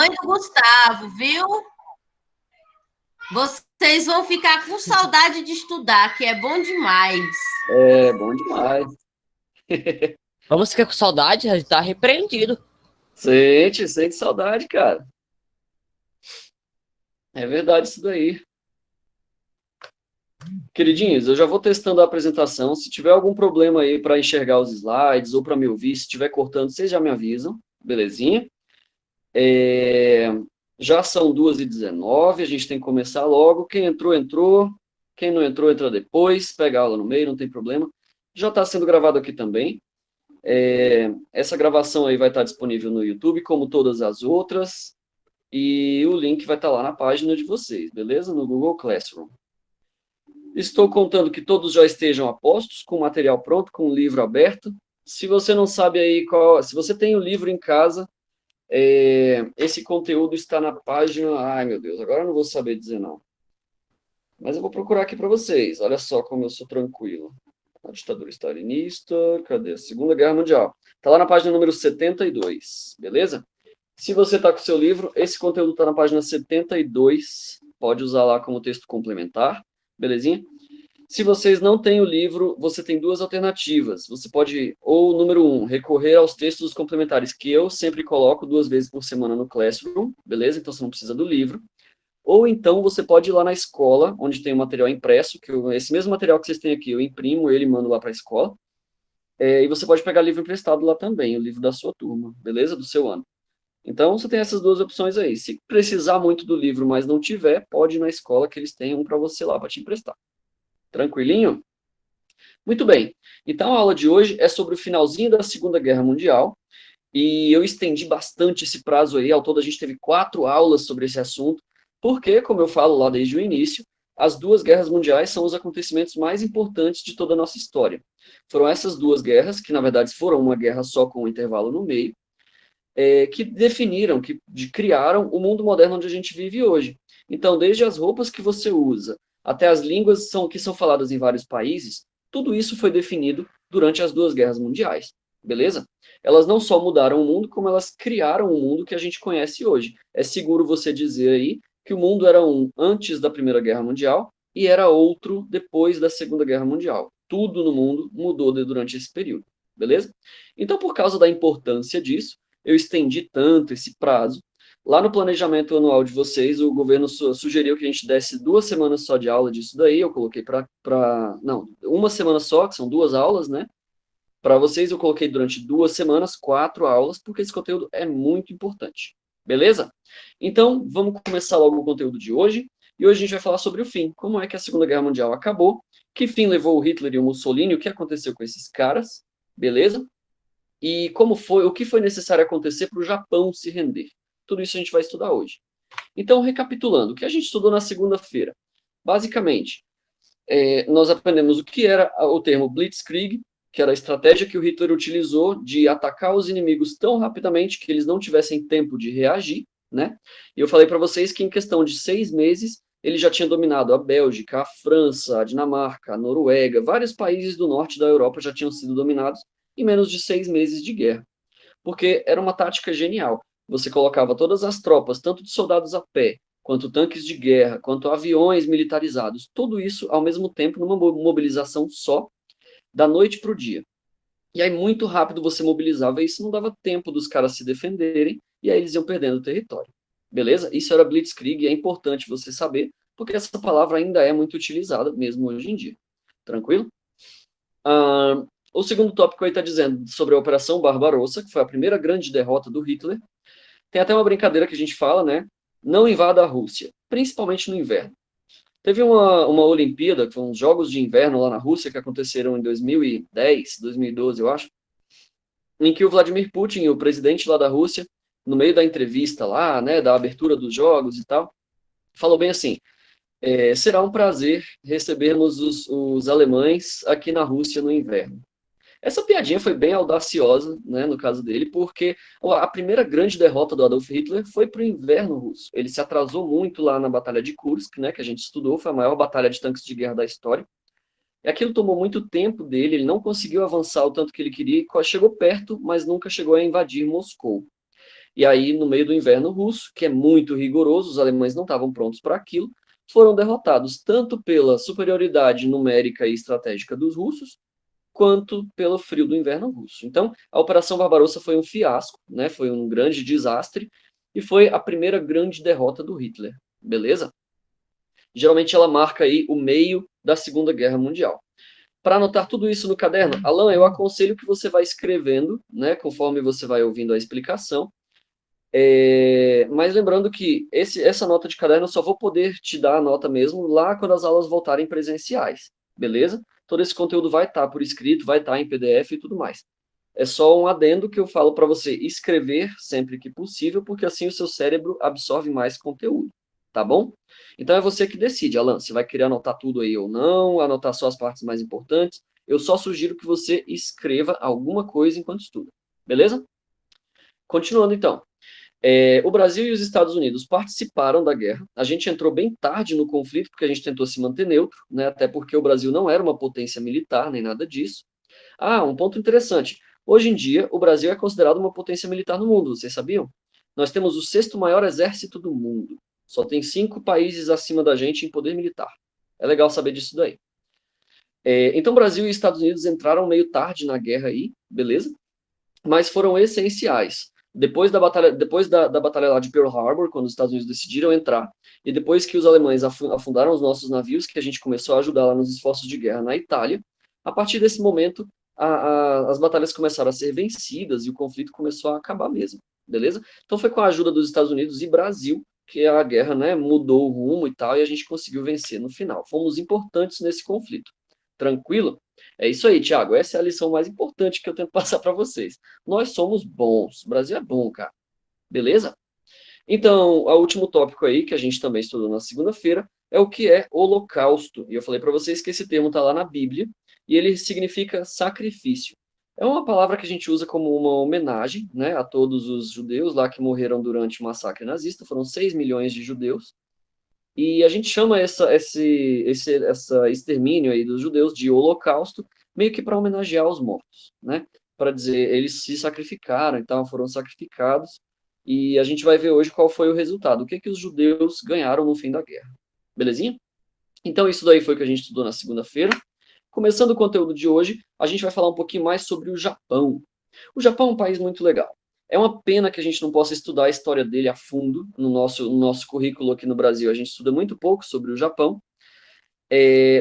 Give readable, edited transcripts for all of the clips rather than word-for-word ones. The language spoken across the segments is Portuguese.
mãe do Gustavo, viu? Vocês vão ficar com saudade de estudar, que é bom demais. É bom demais. Vamos ficar com saudade, a gente tá repreendido. Sente saudade, cara. É verdade isso daí. Queridinhos, eu já vou testando a apresentação. Se tiver algum problema aí para enxergar os slides ou para me ouvir, se estiver cortando, vocês já me avisam, belezinha? Já são 2h19, a gente tem que começar logo. Quem entrou, entrou. Quem não entrou, entra depois. Pega a aula no meio, não tem problema. Já está sendo gravado aqui também. Essa gravação aí vai estar disponível no YouTube, como todas as outras. E o link vai estar lá na página de vocês, beleza? No Google Classroom. Estou contando que todos já estejam a postos, com o material pronto, com o livro aberto. Se você não sabe aí se você tem o livro em casa, esse conteúdo está na página... Ai, meu Deus, agora eu não vou saber dizer não. Mas eu vou procurar aqui para vocês. Olha só como eu sou tranquilo. A ditadura stalinista, cadê? A Segunda Guerra Mundial. Está lá na página número 72, beleza? Se você está com o seu livro, esse conteúdo está na página 72. Pode usar lá como texto complementar. Belezinha? Se vocês não têm o livro, você tem duas alternativas. Você pode, ou número 1, recorrer aos textos complementares que eu sempre coloco 2 vezes por semana no Classroom, beleza? Então você não precisa do livro. Ou então você pode ir lá na escola, onde tem o material impresso, esse mesmo material que vocês têm aqui, eu imprimo ele e mando lá para a escola. E você pode pegar livro emprestado lá também, o livro da sua turma, beleza? Do seu ano. Então, você tem essas duas opções aí. Se precisar muito do livro, mas não tiver, pode ir na escola que eles têm um para você lá, para te emprestar. Tranquilinho? Muito bem. Então, a aula de hoje é sobre o finalzinho da Segunda Guerra Mundial. E eu estendi bastante esse prazo aí. Ao todo, a gente teve 4 aulas sobre esse assunto. Porque, como eu falo lá desde o início, as 2 guerras mundiais são os acontecimentos mais importantes de toda a nossa história. Foram essas 2 guerras, que na verdade foram uma guerra só com um intervalo no meio, que definiram, criaram o mundo moderno onde a gente vive hoje. Então, desde as roupas que você usa, até as línguas que são faladas em vários países, tudo isso foi definido durante as 2 guerras mundiais, beleza? Elas não só mudaram o mundo, como elas criaram o mundo que a gente conhece hoje. É seguro você dizer aí que o mundo era um antes da Primeira Guerra Mundial e era outro depois da Segunda Guerra Mundial. Tudo no mundo mudou durante esse período, beleza? Então, por causa da importância disso, eu estendi tanto esse prazo. Lá no planejamento anual de vocês, o governo sugeriu que a gente desse 2 semanas só de aula disso daí. Eu coloquei não, 1 semana só, que são 2 aulas, né? Para vocês, eu coloquei durante 2 semanas, 4 aulas, porque esse conteúdo é muito importante. Beleza? Então, vamos começar logo o conteúdo de hoje. E hoje a gente vai falar sobre o fim. Como é que a Segunda Guerra Mundial acabou? Que fim levou o Hitler e o Mussolini? O que aconteceu com esses caras? Beleza? E o que foi necessário acontecer para o Japão se render. Tudo isso a gente vai estudar hoje. Então, recapitulando, o que a gente estudou na segunda-feira? Basicamente, nós aprendemos o que era o termo Blitzkrieg, que era a estratégia que o Hitler utilizou de atacar os inimigos tão rapidamente que eles não tivessem tempo de reagir, né? E eu falei para vocês que em questão de 6 meses, ele já tinha dominado a Bélgica, a França, a Dinamarca, a Noruega, vários países do norte da Europa já tinham sido dominados em menos de 6 meses de guerra. Porque era uma tática genial. Você colocava todas as tropas, tanto de soldados a pé, quanto tanques de guerra, quanto aviões militarizados, tudo isso ao mesmo tempo numa mobilização só, da noite para o dia. E aí muito rápido você mobilizava, e isso não dava tempo dos caras se defenderem, e aí eles iam perdendo o território. Beleza? Isso era Blitzkrieg, e é importante você saber, porque essa palavra ainda é muito utilizada, mesmo hoje em dia. Tranquilo? O segundo tópico aí está dizendo sobre a Operação Barbarossa, que foi a primeira grande derrota do Hitler. Tem até uma brincadeira que a gente fala, né? Não invada a Rússia, principalmente no inverno. Teve uma Olimpíada, que foram uns Jogos de Inverno lá na Rússia, que aconteceram em 2010, 2012, eu acho, em que o Vladimir Putin, o presidente lá da Rússia, no meio da entrevista lá, né, da abertura dos Jogos e tal, falou bem assim: será um prazer recebermos os alemães aqui na Rússia no inverno. Essa piadinha foi bem audaciosa, né, no caso dele, porque a primeira grande derrota do Adolf Hitler foi para o inverno russo. Ele se atrasou muito lá na Batalha de Kursk, né, que a gente estudou, foi a maior batalha de tanques de guerra da história. E aquilo tomou muito tempo dele, ele não conseguiu avançar o tanto que ele queria, chegou perto, mas nunca chegou a invadir Moscou. E aí, no meio do inverno russo, que é muito rigoroso, os alemães não estavam prontos para aquilo, foram derrotados tanto pela superioridade numérica e estratégica dos russos, quanto pelo frio do inverno russo. Então, a Operação Barbarossa foi um fiasco, né? Foi um grande desastre, e foi a primeira grande derrota do Hitler, beleza? Geralmente ela marca aí o meio da Segunda Guerra Mundial. Para anotar tudo isso no caderno, Alan, eu aconselho que você vá escrevendo, né, conforme você vai ouvindo a explicação. Mas lembrando que essa nota de caderno eu só vou poder te dar a nota mesmo lá quando as aulas voltarem presenciais, beleza? Todo esse conteúdo vai estar por escrito, vai estar em PDF e tudo mais. É só um adendo que eu falo para você escrever sempre que possível, porque assim o seu cérebro absorve mais conteúdo, tá bom? Então é você que decide, Alan, se vai querer anotar tudo aí ou não, anotar só as partes mais importantes. Eu só sugiro que você escreva alguma coisa enquanto estuda, beleza? Continuando então. O Brasil e os Estados Unidos participaram da guerra. A gente entrou bem tarde no conflito, porque a gente tentou se manter neutro, né? Até porque o Brasil não era uma potência militar, nem nada disso. Um ponto interessante. Hoje em dia, o Brasil é considerado uma potência militar no mundo, vocês sabiam? Nós temos o sexto maior exército do mundo. Só tem 5 países acima da gente em poder militar. É legal saber disso daí. Então, Brasil e Estados Unidos entraram meio tarde na guerra aí, beleza? Mas foram essenciais. Depois da batalha lá de Pearl Harbor, quando os Estados Unidos decidiram entrar, e depois que os alemães afundaram os nossos navios, que a gente começou a ajudar lá nos esforços de guerra na Itália, a partir desse momento, as batalhas começaram a ser vencidas e o conflito começou a acabar mesmo, beleza? Então foi com a ajuda dos Estados Unidos e Brasil que a guerra, né, mudou o rumo e tal, e a gente conseguiu vencer no final. Fomos importantes nesse conflito. Tranquilo? É isso aí, Thiago. Essa é a lição mais importante que eu tento passar para vocês. Nós somos bons. O Brasil é bom, cara. Beleza? Então, o último tópico aí, que a gente também estudou na segunda-feira, é o que é holocausto. E eu falei para vocês que esse termo está lá na Bíblia, e ele significa sacrifício. É uma palavra que a gente usa como uma homenagem, né, a todos os judeus lá que morreram durante o massacre nazista. Foram 6 milhões de judeus. E a gente chama esse extermínio aí dos judeus de holocausto, meio que para homenagear os mortos, né? Para dizer, eles se sacrificaram, então foram sacrificados, e a gente vai ver hoje qual foi o resultado, o que que os judeus ganharam no fim da guerra. Belezinha? Então isso daí foi o que a gente estudou na segunda-feira. Começando o conteúdo de hoje, a gente vai falar um pouquinho mais sobre o Japão. O Japão é um país muito legal. É uma pena que a gente não possa estudar a história dele a fundo no nosso currículo aqui no Brasil. A gente estuda muito pouco sobre o Japão,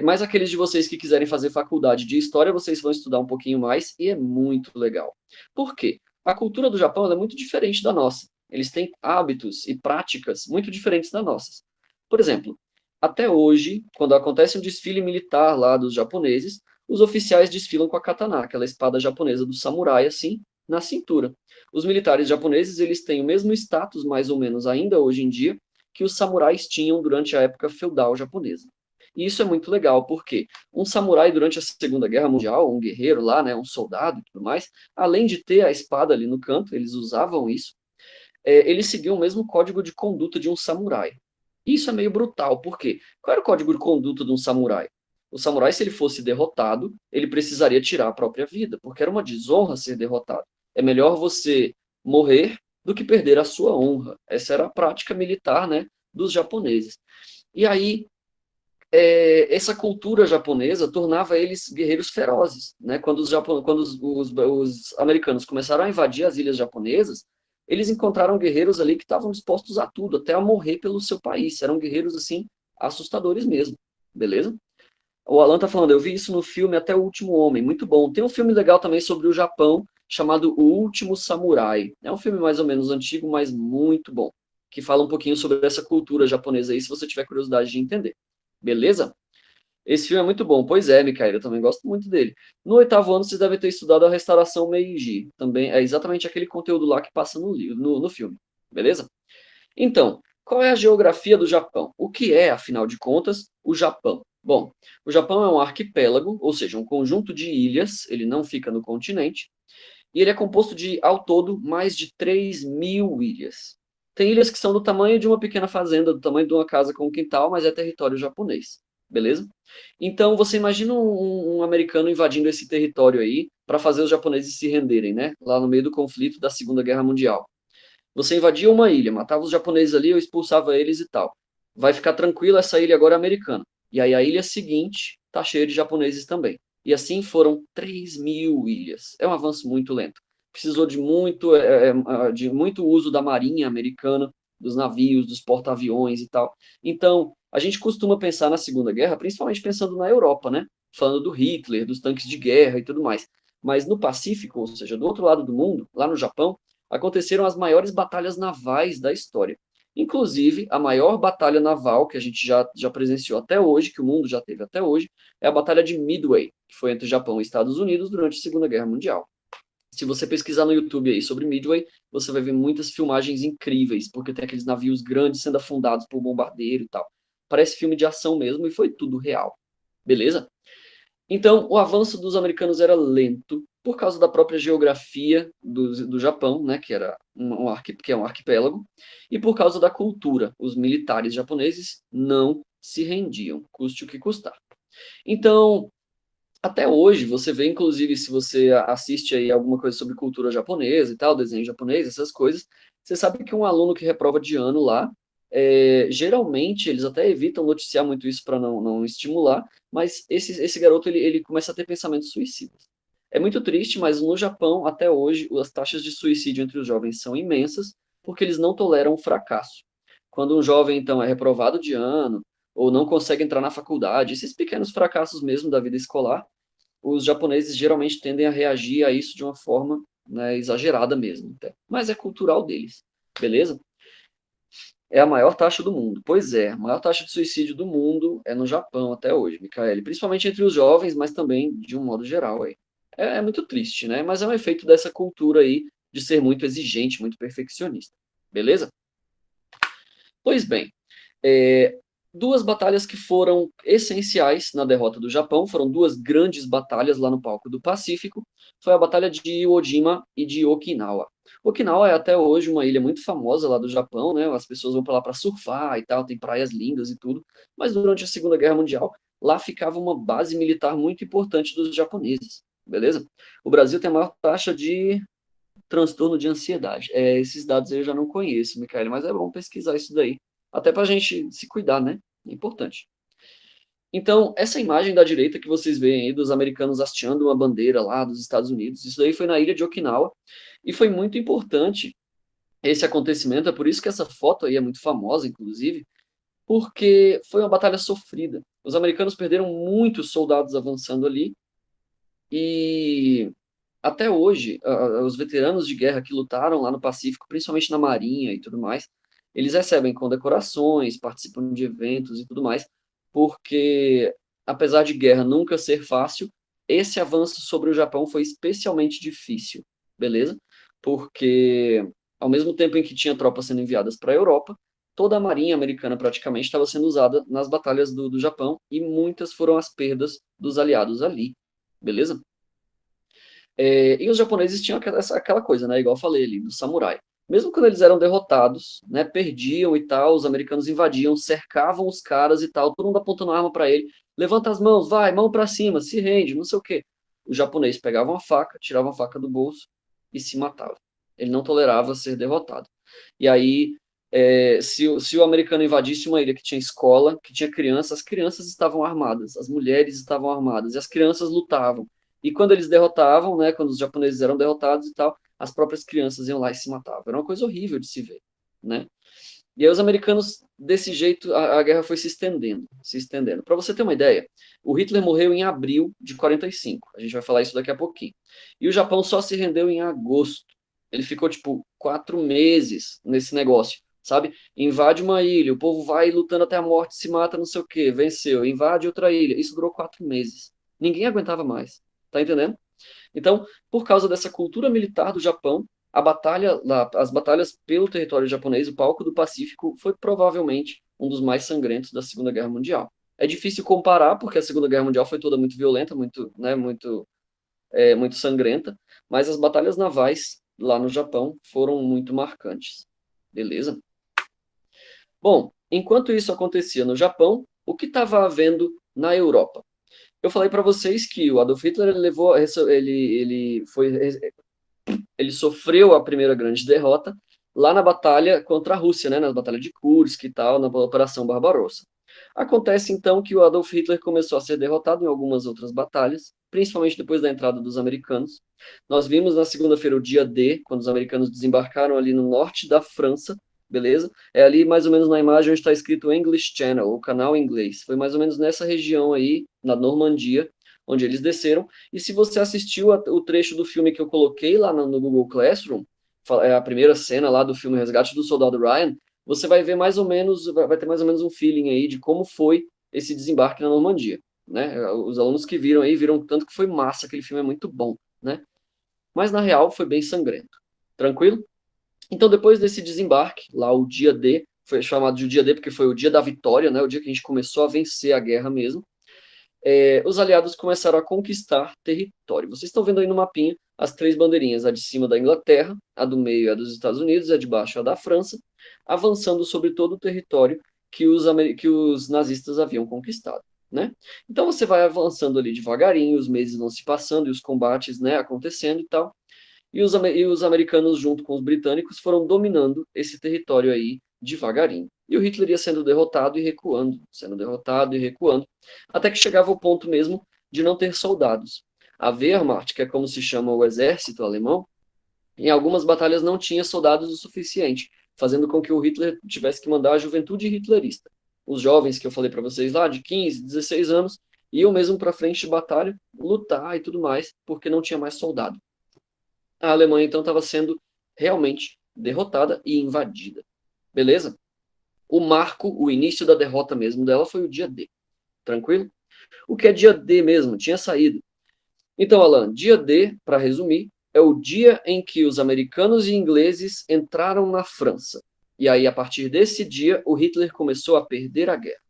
mas aqueles de vocês que quiserem fazer faculdade de história, vocês vão estudar um pouquinho mais e é muito legal. Por quê? A cultura do Japão é muito diferente da nossa. Eles têm hábitos e práticas muito diferentes das nossas. Por exemplo, até hoje, quando acontece um desfile militar lá dos japoneses, os oficiais desfilam com a katana, aquela espada japonesa do samurai, assim, na cintura. Os militares japoneses, eles têm o mesmo status, mais ou menos, ainda hoje em dia, que os samurais tinham durante a época feudal japonesa. E isso é muito legal, porque um samurai, durante a Segunda Guerra Mundial, um guerreiro lá, né, um soldado e tudo mais, além de ter a espada ali no canto, eles usavam isso, eles seguiam o mesmo código de conduta de um samurai. Isso é meio brutal, por quê? Qual era o código de conduta de um samurai? O samurai, se ele fosse derrotado, ele precisaria tirar a própria vida, porque era uma desonra ser derrotado. É melhor você morrer do que perder a sua honra. Essa era a prática militar, né, dos japoneses. E aí, essa cultura japonesa tornava eles guerreiros ferozes, né? Quando os americanos começaram a invadir as ilhas japonesas, eles encontraram guerreiros ali que estavam dispostos a tudo, até a morrer pelo seu país. Eram guerreiros, assim, assustadores mesmo. Beleza? O Alan tá falando, eu vi isso no filme Até o Último Homem, muito bom. Tem um filme legal também sobre o Japão, chamado O Último Samurai. É um filme mais ou menos antigo, mas muito bom, que fala um pouquinho sobre essa cultura japonesa aí, se você tiver curiosidade de entender. Beleza? Esse filme é muito bom. Pois é, Micaela, eu também gosto muito dele. No 8º ano, vocês devem ter estudado a Restauração Meiji. Também é exatamente aquele conteúdo lá que passa no filme. Beleza? Então, qual é a geografia do Japão? O que é, afinal de contas, o Japão? Bom, o Japão é um arquipélago, ou seja, um conjunto de ilhas, ele não fica no continente, e ele é composto de, ao todo, mais de 3.000 ilhas. Tem ilhas que são do tamanho de uma pequena fazenda, do tamanho de uma casa com um quintal, mas é território japonês, beleza? Então, você imagina um americano invadindo esse território aí para fazer os japoneses se renderem, né? Lá no meio do conflito da Segunda Guerra Mundial. Você invadia uma ilha, matava os japoneses ali, eu expulsava eles e tal. Vai ficar tranquilo, essa ilha agora é americana. E aí a ilha seguinte tá cheia de japoneses também. E assim foram 3.000 ilhas. É um avanço muito lento. Precisou de muito uso da marinha americana, dos navios, dos porta-aviões e tal. Então, a gente costuma pensar na Segunda Guerra, principalmente pensando na Europa, né? Falando do Hitler, dos tanques de guerra e tudo mais. Mas no Pacífico, ou seja, do outro lado do mundo, lá no Japão, aconteceram as maiores batalhas navais da história. Inclusive, a maior batalha naval que a gente já presenciou até hoje, que o mundo já teve até hoje, é a Batalha de Midway, que foi entre o Japão e Estados Unidos durante a Segunda Guerra Mundial. Se você pesquisar no YouTube aí sobre Midway, você vai ver muitas filmagens incríveis, porque tem aqueles navios grandes sendo afundados por bombardeiro e tal. Parece filme de ação mesmo e foi tudo real. Beleza? Então, o avanço dos americanos era lento por causa da própria geografia do Japão, né, que era que é um arquipélago, e por causa da cultura. Os militares japoneses não se rendiam, custe o que custar. Então, até hoje, você vê, inclusive, se você assiste aí alguma coisa sobre cultura japonesa e tal, desenho japonês, essas coisas, você sabe que um aluno que reprova de ano lá, geralmente, eles até evitam noticiar muito isso para não estimular, mas esse garoto, ele começa a ter pensamentos suicidas. É muito triste, mas no Japão, até hoje, as taxas de suicídio entre os jovens são imensas, porque eles não toleram o fracasso. Quando um jovem, então, é reprovado de ano, ou não consegue entrar na faculdade, esses pequenos fracassos mesmo da vida escolar, os japoneses geralmente tendem a reagir a isso de uma forma, né, exagerada mesmo. Até. Mas é cultural deles, beleza? É a maior taxa do mundo. Pois é, a maior taxa de suicídio do mundo é no Japão até hoje, Micaele. Principalmente entre os jovens, mas também de um modo geral. Aí. É muito triste, né? Mas é um efeito dessa cultura aí de ser muito exigente, muito perfeccionista. Beleza? Pois bem, duas batalhas que foram essenciais na derrota do Japão, foram duas grandes batalhas lá no palco do Pacífico, foi a batalha de Iwo Jima e de Okinawa. Okinawa é até hoje uma ilha muito famosa lá do Japão, né? As pessoas vão para lá para surfar e tal, tem praias lindas e tudo, mas durante a Segunda Guerra Mundial, lá ficava uma base militar muito importante dos japoneses, beleza? O Brasil tem a maior taxa de transtorno de ansiedade. Esses dados eu já não conheço, Micael, mas é bom pesquisar isso daí. Até para a gente se cuidar, né? É importante. Então, essa imagem da direita que vocês veem aí dos americanos hasteando uma bandeira lá dos Estados Unidos, isso daí foi na ilha de Okinawa, e foi muito importante esse acontecimento, é por isso que essa foto aí é muito famosa, inclusive, porque foi uma batalha sofrida. Os americanos perderam muitos soldados avançando ali, e até hoje, os veteranos de guerra que lutaram lá no Pacífico, principalmente na Marinha e tudo mais, eles recebem condecorações, participam de eventos e tudo mais, porque, apesar de guerra nunca ser fácil, esse avanço sobre o Japão foi especialmente difícil, beleza? Porque, ao mesmo tempo em que tinha tropas sendo enviadas para a Europa, toda a marinha americana praticamente estava sendo usada nas batalhas do Japão, e muitas foram as perdas dos aliados ali, beleza? E os japoneses tinham aquela coisa, né? Igual eu falei ali, do samurai. Mesmo quando eles eram derrotados, né? Perdiam e tal, os americanos invadiam, cercavam os caras e tal, todo mundo apontando arma para ele. Levanta as mãos, vai, mão para cima, se rende, não sei o quê. O japonês pegava uma faca, tirava a faca do bolso e se matava. Ele não tolerava ser derrotado. E aí, se o americano invadisse uma ilha que tinha escola, que tinha crianças, as crianças estavam armadas, as mulheres estavam armadas e as crianças lutavam. E quando eles derrotavam, né, quando os japoneses eram derrotados e tal, as próprias crianças iam lá e se matavam. Era uma coisa horrível de se ver, né? E aí os americanos, desse jeito, a guerra foi se estendendo, se estendendo. Para você ter uma ideia, o Hitler morreu em abril de 45. A gente vai falar isso daqui a pouquinho. E o Japão só se rendeu em agosto. Ele ficou, tipo, 4 meses nesse negócio, sabe? Invade uma ilha, o povo vai lutando até a morte, se mata, não sei o quê, venceu. Invade outra ilha. Isso durou 4 meses. Ninguém aguentava mais. Tá entendendo? Então, por causa dessa cultura militar do Japão, as batalhas pelo território japonês, o palco do Pacífico, foi provavelmente um dos mais sangrentos da Segunda Guerra Mundial. É difícil comparar, porque a Segunda Guerra Mundial foi toda muito violenta, muito sangrenta, mas as batalhas navais lá no Japão foram muito marcantes. Beleza? Bom, enquanto isso acontecia no Japão, o que estava havendo na Europa? Eu falei para vocês que o Adolf Hitler ele sofreu a primeira grande derrota lá na batalha contra a Rússia, né, na batalha de Kursk e tal, na Operação Barbarossa. Acontece então que o Adolf Hitler começou a ser derrotado em algumas outras batalhas, principalmente depois da entrada dos americanos. Nós vimos na segunda-feira o dia D, quando os americanos desembarcaram ali no norte da França, beleza? É ali mais ou menos na imagem onde está escrito English Channel, o canal inglês. Foi mais ou menos nessa região aí, na Normandia, onde eles desceram. E se você assistiu o trecho do filme que eu coloquei lá no Google Classroom, é a primeira cena lá do filme Resgate do Soldado Ryan, você vai ver mais ou menos, vai ter mais ou menos um feeling aí de como foi esse desembarque na Normandia, né? Os alunos que viram aí viram tanto que foi massa, aquele filme é muito bom, né? Mas na real foi bem sangrento. Tranquilo? Então depois desse desembarque, lá o dia D, foi chamado de dia D porque foi o dia da vitória, né? O dia que a gente começou a vencer a guerra mesmo. Os aliados começaram a conquistar território. Vocês estão vendo aí no mapinha as três bandeirinhas, a de cima da Inglaterra, a do meio é a dos Estados Unidos, a de baixo é a da França, avançando sobre todo o território que os nazistas haviam conquistado, né? Então você vai avançando ali devagarinho, os meses vão se passando e os combates, né, acontecendo e tal, e os americanos junto com os britânicos foram dominando esse território aí devagarinho. E o Hitler ia sendo derrotado e recuando, sendo derrotado e recuando, até que chegava o ponto mesmo de não ter soldados. A Wehrmacht, que é como se chama o exército alemão, em algumas batalhas não tinha soldados o suficiente, fazendo com que o Hitler tivesse que mandar a juventude hitlerista. Os jovens que eu falei para vocês lá, de 15, 16 anos, iam mesmo para frente de batalha, lutar e tudo mais, porque não tinha mais soldado. A Alemanha então estava sendo realmente derrotada e invadida. Beleza? O marco, o início da derrota mesmo dela foi o dia D. Tranquilo? O que é dia D mesmo? Tinha saído. Então, Alan, dia D, para resumir, é o dia em que os americanos e ingleses entraram na França. E aí, a partir desse dia, o Hitler começou a perder a guerra.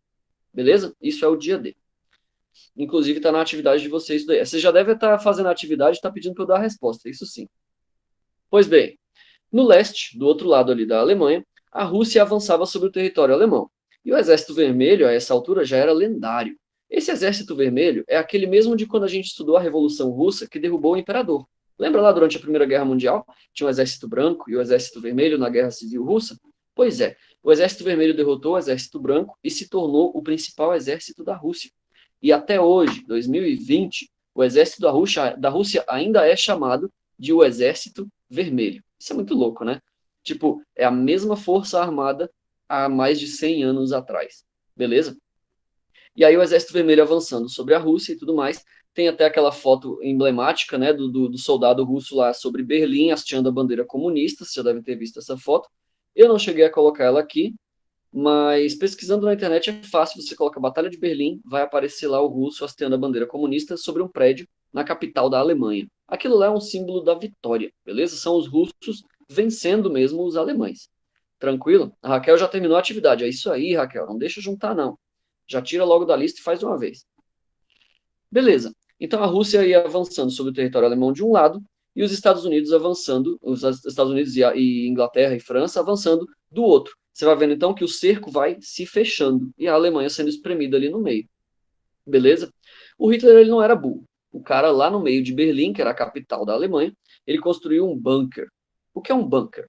Beleza? Isso é o dia D. Inclusive, está na atividade de vocês daí. Você já deve estar fazendo a atividade e está pedindo para eu dar a resposta. Isso sim. Pois bem, no leste, do outro lado ali da Alemanha, a Rússia avançava sobre o território alemão. E o Exército Vermelho, a essa altura, já era lendário. Esse Exército Vermelho é aquele mesmo de quando a gente estudou a Revolução Russa que derrubou o imperador. Lembra lá durante a Primeira Guerra Mundial? Tinha o Exército Branco e o Exército Vermelho na Guerra Civil Russa? Pois é, o Exército Vermelho derrotou o Exército Branco e se tornou o principal exército da Rússia. E até hoje, 2020, o Exército da Rússia ainda é chamado de o Exército Vermelho. Isso é muito louco, né? Tipo, é a mesma força armada há mais de 100 anos atrás. Beleza? E aí o Exército Vermelho avançando sobre a Rússia e tudo mais. Tem até aquela foto emblemática, né, do soldado russo lá sobre Berlim, hasteando a bandeira comunista. Vocês já devem ter visto essa foto. Eu não cheguei a colocar ela aqui, mas pesquisando na internet é fácil. Você coloca Batalha de Berlim, vai aparecer lá o russo hasteando a bandeira comunista sobre um prédio na capital da Alemanha. Aquilo lá é um símbolo da vitória, beleza? São os russos vencendo mesmo os alemães. Tranquilo? A Raquel já terminou a atividade. É isso aí, Raquel. Não deixa juntar, não. Já tira logo da lista e faz de uma vez. Beleza. Então a Rússia ia avançando sobre o território alemão de um lado e os Estados Unidos avançando, os Estados Unidos e Inglaterra e França avançando do outro. Você vai vendo então que o cerco vai se fechando e a Alemanha sendo espremida ali no meio. Beleza? O Hitler ele não era burro. O cara lá no meio de Berlim, que era a capital da Alemanha, ele construiu um bunker. O que é um bunker?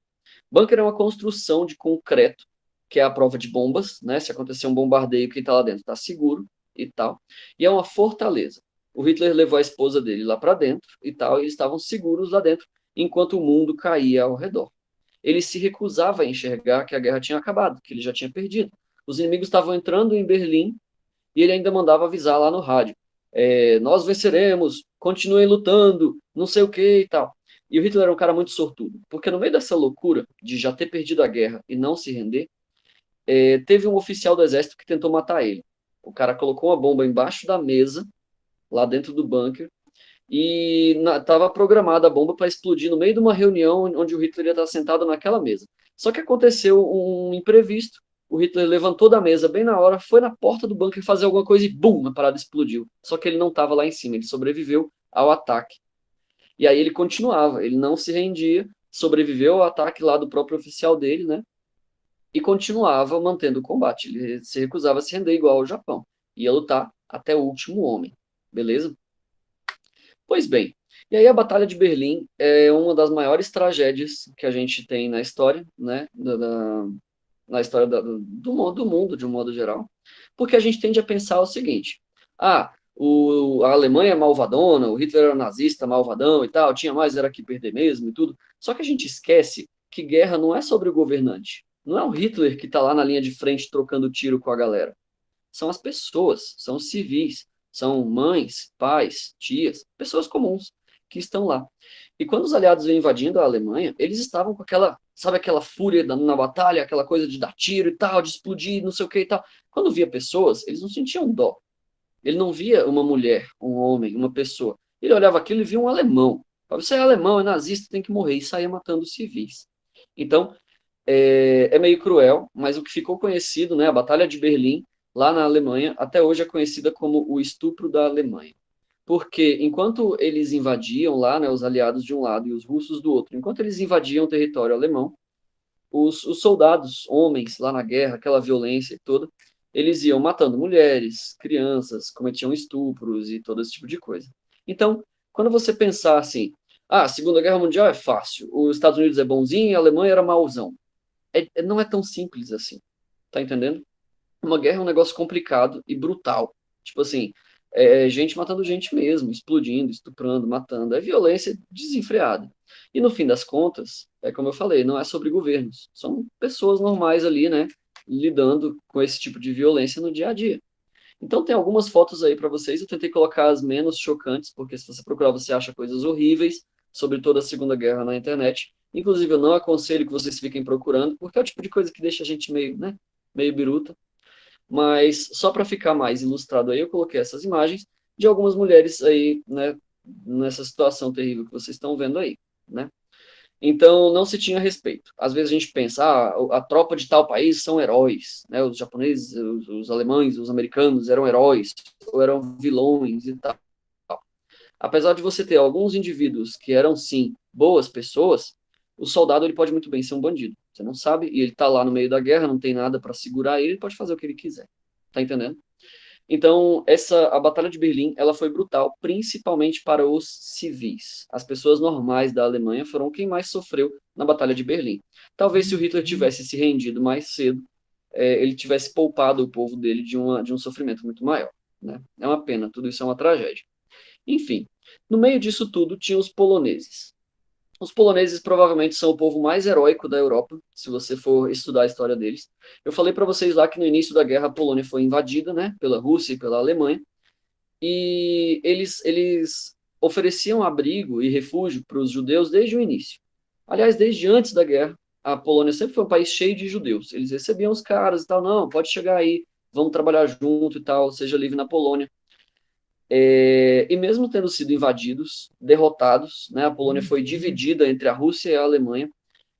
Bunker é uma construção de concreto, que é a prova de bombas, né? Se acontecer um bombardeio, quem está lá dentro está seguro e tal. E é uma fortaleza. O Hitler levou a esposa dele lá para dentro e tal, e eles estavam seguros lá dentro, enquanto o mundo caía ao redor. Ele se recusava a enxergar que a guerra tinha acabado, que ele já tinha perdido. Os inimigos estavam entrando em Berlim e ele ainda mandava avisar lá no rádio. Nós venceremos, continuem lutando, não sei o que e tal. E o Hitler era um cara muito sortudo, porque no meio dessa loucura de já ter perdido a guerra e não se render, teve um oficial do exército que tentou matar ele. O cara colocou uma bomba embaixo da mesa, lá dentro do bunker, e estava programada a bomba para explodir no meio de uma reunião onde o Hitler ia estar sentado naquela mesa. Só que aconteceu um imprevisto, o Hitler levantou da mesa bem na hora, foi na porta do bunker fazer alguma coisa e bum, a parada explodiu. Só que ele não estava lá em cima, ele sobreviveu ao ataque. E aí ele continuava, ele não se rendia, sobreviveu ao ataque lá do próprio oficial dele, né? E continuava mantendo o combate. Ele se recusava a se render igual ao Japão. Ia lutar até o último homem. Beleza? Pois bem, E aí a Batalha de Berlim é uma das maiores tragédias que a gente tem na história, né? Na história do mundo, de um modo geral. Porque a gente tende a pensar o seguinte: a Alemanha é malvadona, o Hitler era nazista, malvadão e tal, tinha mais era que perder mesmo e tudo. Só que a gente esquece que guerra não é sobre o governante. Não é o Hitler que está lá na linha de frente trocando tiro com a galera. São as pessoas, são os civis, são mães, pais, tias, pessoas comuns que estão lá. E quando os aliados vêm invadindo a Alemanha, eles estavam com aquela, sabe, aquela fúria na batalha, aquela coisa de dar tiro e tal, de explodir, não sei o que e tal. Quando via pessoas, eles não sentiam dó. Ele não via uma mulher, um homem, uma pessoa. Ele olhava aquilo e via um alemão. Você é alemão, é nazista, tem que morrer. E saía matando civis. Então, é meio cruel, mas o que ficou conhecido, né, a Batalha de Berlim, lá na Alemanha, até hoje é conhecida como o estupro da Alemanha. Porque enquanto eles invadiam lá, né, os aliados de um lado e os russos do outro, enquanto eles invadiam o território alemão, os soldados, homens lá na guerra, aquela violência toda, eles iam matando mulheres, crianças, cometiam estupros e todo esse tipo de coisa. Então, quando você pensar assim, a Segunda Guerra Mundial é fácil, os Estados Unidos é bonzinho e a Alemanha era mauzão. Não é tão simples assim, tá entendendo? Uma guerra é um negócio complicado e brutal. Tipo assim, gente matando gente mesmo, explodindo, estuprando, matando. É violência desenfreada. E no fim das contas, é como eu falei, não é sobre governos. São pessoas normais ali, né? Lidando com esse tipo de violência no dia a dia. Então tem algumas fotos aí para vocês. Eu tentei colocar as menos chocantes, porque se você procurar, você acha coisas horríveis sobre toda a Segunda Guerra na internet. Inclusive, eu não aconselho que vocês fiquem procurando, porque é o tipo de coisa que deixa a gente meio, né? Meio biruta. Mas só para ficar mais ilustrado aí, eu coloquei essas imagens de algumas mulheres aí, né, nessa situação terrível que vocês estão vendo aí, né? Então, não se tinha respeito. Às vezes a gente pensa, a tropa de tal país são heróis, né? Os japoneses, os alemães, os americanos eram heróis, ou eram vilões e tal. Apesar de você ter alguns indivíduos que eram, sim, boas pessoas, o soldado ele pode muito bem ser um bandido. Você não sabe, e ele está lá no meio da guerra, não tem nada para segurar ele, ele pode fazer o que ele quiser. Tá entendendo? Então, a Batalha de Berlim, ela foi brutal, principalmente para os civis. As pessoas normais da Alemanha foram quem mais sofreu na Batalha de Berlim. Talvez se o Hitler tivesse se rendido mais cedo, ele tivesse poupado o povo dele de um sofrimento muito maior. Né? É uma pena, tudo isso é uma tragédia. Enfim, no meio disso tudo tinha os poloneses. Os poloneses provavelmente são o povo mais heróico da Europa, se você for estudar a história deles. Eu falei para vocês lá que no início da guerra a Polônia foi invadida, né, pela Rússia e pela Alemanha, e eles ofereciam abrigo e refúgio para os judeus desde o início. Aliás, desde antes da guerra, a Polônia sempre foi um país cheio de judeus. Eles recebiam os caras e tal, não, pode chegar aí, vamos trabalhar junto e tal, seja livre na Polônia. E mesmo tendo sido invadidos, derrotados, né, a Polônia foi dividida entre a Rússia e a Alemanha,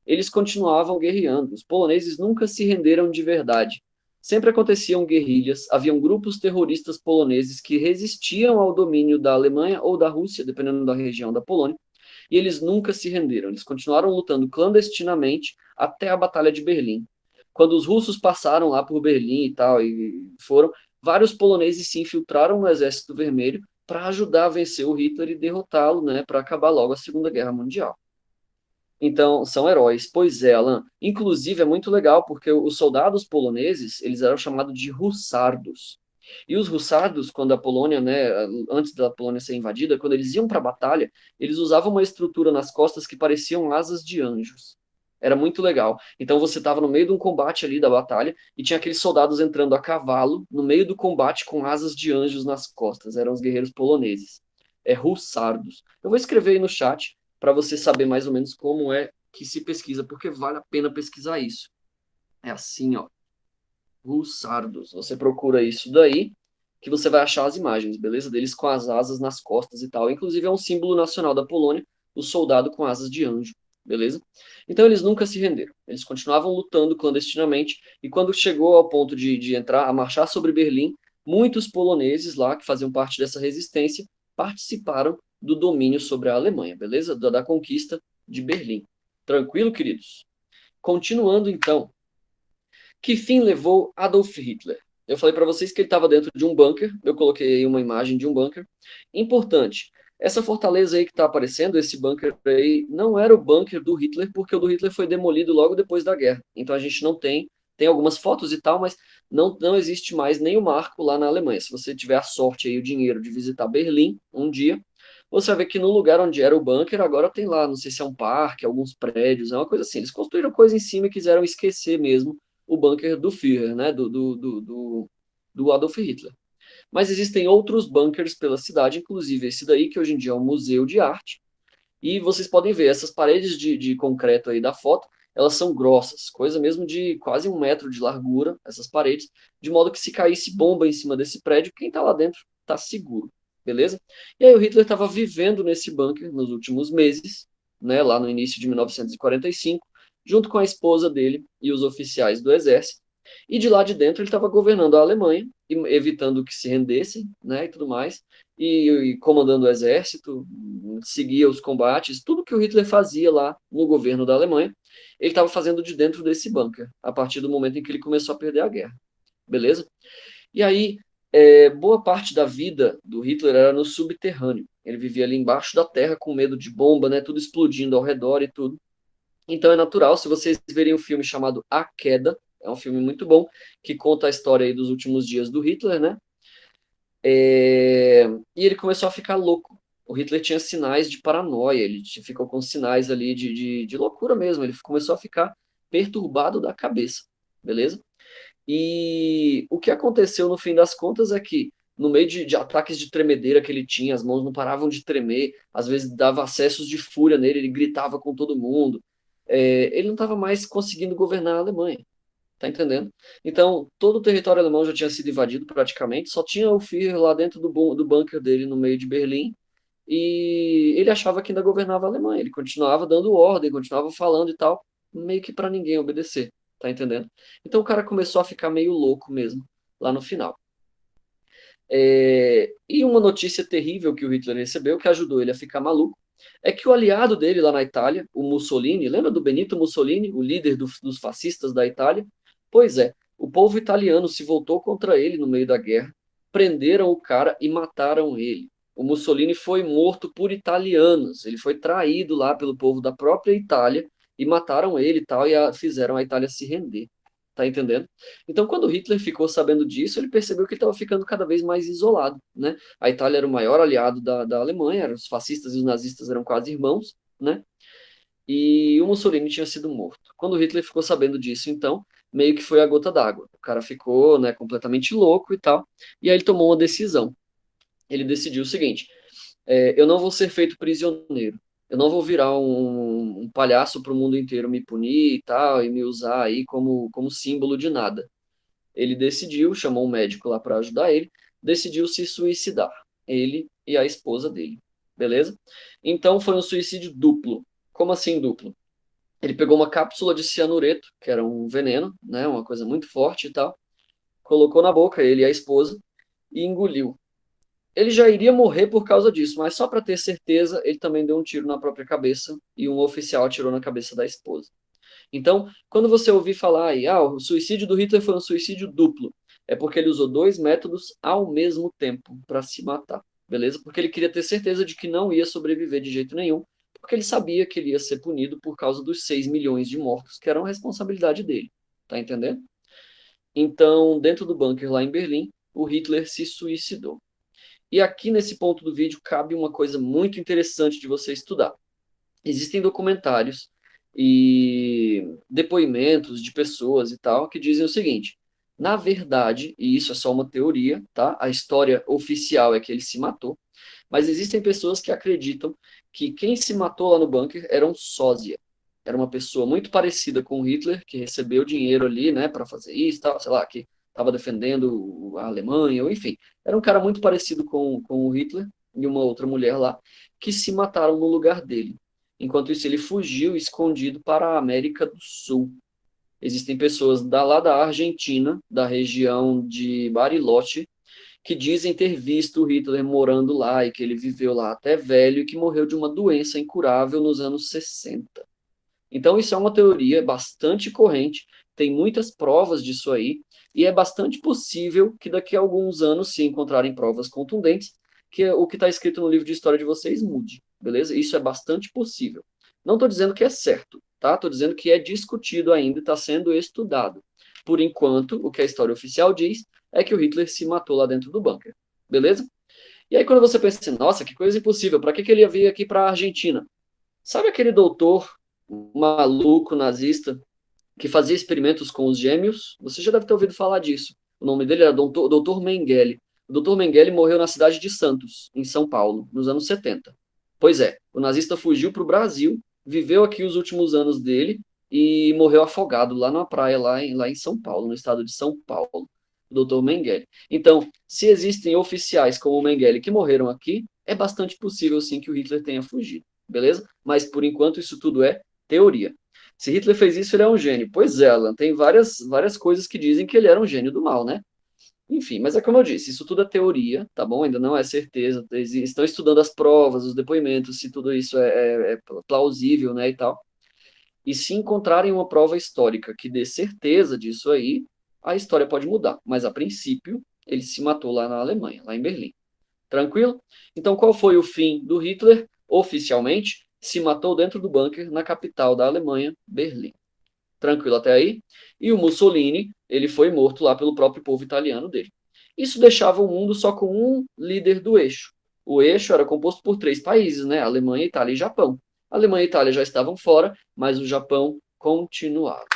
eles continuavam guerreando. Os poloneses nunca se renderam de verdade. Sempre aconteciam guerrilhas, haviam grupos terroristas poloneses que resistiam ao domínio da Alemanha ou da Rússia, dependendo da região da Polônia, e eles nunca se renderam. Eles continuaram lutando clandestinamente até a Batalha de Berlim. Quando os russos passaram lá por Berlim e tal, e foram, vários poloneses se infiltraram no Exército Vermelho para ajudar a vencer o Hitler e derrotá-lo, né, para acabar logo a Segunda Guerra Mundial. Então, são heróis. Pois é, Alan. Inclusive, é muito legal, porque os soldados poloneses, eles eram chamados de hussardos. E os hussardos, quando a Polônia, né, antes da Polônia ser invadida, quando eles iam para a batalha, eles usavam uma estrutura nas costas que pareciam asas de anjos. Era muito legal. Então você estava no meio de um combate ali da batalha e tinha aqueles soldados entrando a cavalo no meio do combate com asas de anjos nas costas. Eram os guerreiros poloneses. Hussardos. Eu vou escrever aí no chat para você saber mais ou menos como é que se pesquisa, porque vale a pena pesquisar isso. É assim, ó. Hussardos. Você procura isso daí, que você vai achar as imagens, beleza? Deles com as asas nas costas e tal. Inclusive é um símbolo nacional da Polônia, o soldado com asas de anjo, beleza? Então eles nunca se renderam. Eles continuavam lutando clandestinamente, e quando chegou ao ponto de entrar, a marchar sobre Berlim, muitos poloneses lá, que faziam parte dessa resistência, participaram do domínio sobre a Alemanha, beleza? Da conquista de Berlim. Tranquilo, queridos? Continuando, então. Que fim levou Adolf Hitler? Eu falei para vocês que ele estava dentro de um bunker. Eu coloquei aí uma imagem de um bunker. Importante. Essa fortaleza aí que está aparecendo, esse bunker aí, não era o bunker do Hitler, porque o do Hitler foi demolido logo depois da guerra. Então a gente não tem algumas fotos e tal, mas não existe mais nem o marco lá na Alemanha. Se você tiver a sorte aí, o dinheiro de visitar Berlim um dia, você vai ver que no lugar onde era o bunker, agora tem lá, não sei se é um parque, alguns prédios, é uma coisa assim. Eles construíram coisa em cima e quiseram esquecer mesmo o bunker do Führer, né, do Adolf Hitler. Mas existem outros bunkers pela cidade, inclusive esse daí, que hoje em dia é um museu de arte. E vocês podem ver, essas paredes de concreto aí da foto, elas são grossas, coisa mesmo de quase 1 metro de largura, essas paredes, de modo que se caísse bomba em cima desse prédio, quem está lá dentro está seguro, beleza? E aí o Hitler estava vivendo nesse bunker nos últimos meses, né, lá no início de 1945, junto com a esposa dele e os oficiais do exército. E de lá de dentro ele estava governando a Alemanha, evitando que se rendessem, né, e tudo mais, e comandando o exército, seguia os combates, tudo que o Hitler fazia lá no governo da Alemanha, ele estava fazendo de dentro desse bunker, a partir do momento em que ele começou a perder a guerra, beleza? E aí, boa parte da vida do Hitler era no subterrâneo, ele vivia ali embaixo da terra com medo de bomba, né, tudo explodindo ao redor e tudo. Então é natural, se vocês verem um filme chamado A Queda, é um filme muito bom, que conta a história aí dos últimos dias do Hitler, né? E ele começou a ficar louco. O Hitler tinha sinais de paranoia, ele ficou com sinais ali de loucura mesmo, ele começou a ficar perturbado da cabeça, beleza? E o que aconteceu no fim das contas é que, no meio de ataques de tremedeira que ele tinha, as mãos não paravam de tremer, às vezes dava acessos de fúria nele, ele gritava com todo mundo, ele não estava mais conseguindo governar a Alemanha. Tá entendendo? Então, todo o território alemão já tinha sido invadido praticamente, só tinha o Führer lá dentro do bunker dele no meio de Berlim, e ele achava que ainda governava a Alemanha, ele continuava dando ordem, continuava falando e tal, meio que para ninguém obedecer, tá entendendo? Então o cara começou a ficar meio louco mesmo, lá no final. E uma notícia terrível que o Hitler recebeu, que ajudou ele a ficar maluco, é que o aliado dele lá na Itália, o Mussolini, lembra do Benito Mussolini, o líder dos fascistas da Itália? Pois é, o povo italiano se voltou contra ele no meio da guerra, prenderam o cara e mataram ele. O Mussolini foi morto por italianos, ele foi traído lá pelo povo da própria Itália e mataram ele e tal, e fizeram a Itália se render. Tá entendendo? Então, quando Hitler ficou sabendo disso, ele percebeu que ele estava ficando cada vez mais isolado, né? A Itália era o maior aliado da Alemanha, os fascistas e os nazistas eram quase irmãos, né? E o Mussolini tinha sido morto. Quando Hitler ficou sabendo disso, então, meio que foi a gota d'água. O cara ficou, né, completamente louco e tal, e aí ele tomou uma decisão. Ele decidiu o seguinte: eu não vou ser feito prisioneiro. Eu não vou virar um palhaço para o mundo inteiro me punir e tal, e me usar aí como símbolo de nada. Ele decidiu, chamou um médico lá para ajudar ele, decidiu se suicidar, ele e a esposa dele, beleza? Então foi um suicídio duplo. Como assim duplo? Ele pegou uma cápsula de cianureto, que era um veneno, né, uma coisa muito forte e tal, colocou na boca ele e a esposa e engoliu. Ele já iria morrer por causa disso, mas só para ter certeza, ele também deu um tiro na própria cabeça e um oficial atirou na cabeça da esposa. Então, quando você ouvir falar aí, o suicídio do Hitler foi um suicídio duplo, é porque ele usou dois métodos ao mesmo tempo para se matar, beleza? Porque ele queria ter certeza de que não ia sobreviver de jeito nenhum, porque ele sabia que ele ia ser punido por causa dos 6 milhões de mortos, que eram responsabilidade dele, tá entendendo? Então, dentro do bunker lá em Berlim, o Hitler se suicidou. E aqui nesse ponto do vídeo cabe uma coisa muito interessante de você estudar. Existem documentários e depoimentos de pessoas e tal que dizem o seguinte: na verdade, e isso é só uma teoria, tá? A história oficial é que ele se matou, mas existem pessoas que acreditam que quem se matou lá no bunker era um sósia. Era uma pessoa muito parecida com Hitler, que recebeu dinheiro ali, né, para fazer isso, tal, sei lá, que estava defendendo a Alemanha, ou enfim. Era um cara muito parecido com o Hitler e uma outra mulher lá, que se mataram no lugar dele. Enquanto isso, ele fugiu escondido para a América do Sul. Existem pessoas lá da Argentina, da região de Bariloche, que dizem ter visto o Hitler morando lá e que ele viveu lá até velho e que morreu de uma doença incurável nos anos 60. Então, isso é uma teoria bastante corrente, tem muitas provas disso aí, e é bastante possível que daqui a alguns anos, se encontrarem provas contundentes, que o que está escrito no livro de história de vocês mude, beleza? Isso é bastante possível. Não estou dizendo que é certo, tá? Estou dizendo que é discutido ainda e está sendo estudado. Por enquanto, o que a história oficial diz é que o Hitler se matou lá dentro do bunker, beleza? E aí quando você pensa assim, nossa, que coisa impossível, para que ele ia vir aqui para a Argentina? Sabe aquele doutor maluco nazista que fazia experimentos com os gêmeos? Você já deve ter ouvido falar disso. O nome dele era Dr. Mengele. O Dr. Mengele morreu na cidade de Santos, em São Paulo, nos anos 70. Pois é, o nazista fugiu para o Brasil, viveu aqui os últimos anos dele e morreu afogado lá na praia, lá em São Paulo, no estado de São Paulo, o Dr. Mengele. Então, se existem oficiais como o Mengele que morreram aqui, é bastante possível sim que o Hitler tenha fugido, beleza? Mas por enquanto isso tudo é teoria. Se Hitler fez isso, ele é um gênio. Pois é, Alan, tem várias coisas que dizem que ele era um gênio do mal, né? Enfim, mas é como eu disse, isso tudo é teoria, tá bom? Ainda não é certeza. Estão estudando as provas, os depoimentos, se tudo isso é plausível, né, e tal. E se encontrarem uma prova histórica que dê certeza disso aí, a história pode mudar. Mas, a princípio, ele se matou lá na Alemanha, lá em Berlim. Tranquilo? Então, qual foi o fim do Hitler? Oficialmente, se matou dentro do bunker na capital da Alemanha, Berlim. Tranquilo até aí? E o Mussolini, ele foi morto lá pelo próprio povo italiano dele. Isso deixava o mundo só com um líder do eixo. O eixo era composto por 3 países, né? Alemanha, Itália e Japão. A Alemanha e a Itália já estavam fora, mas o Japão continuava.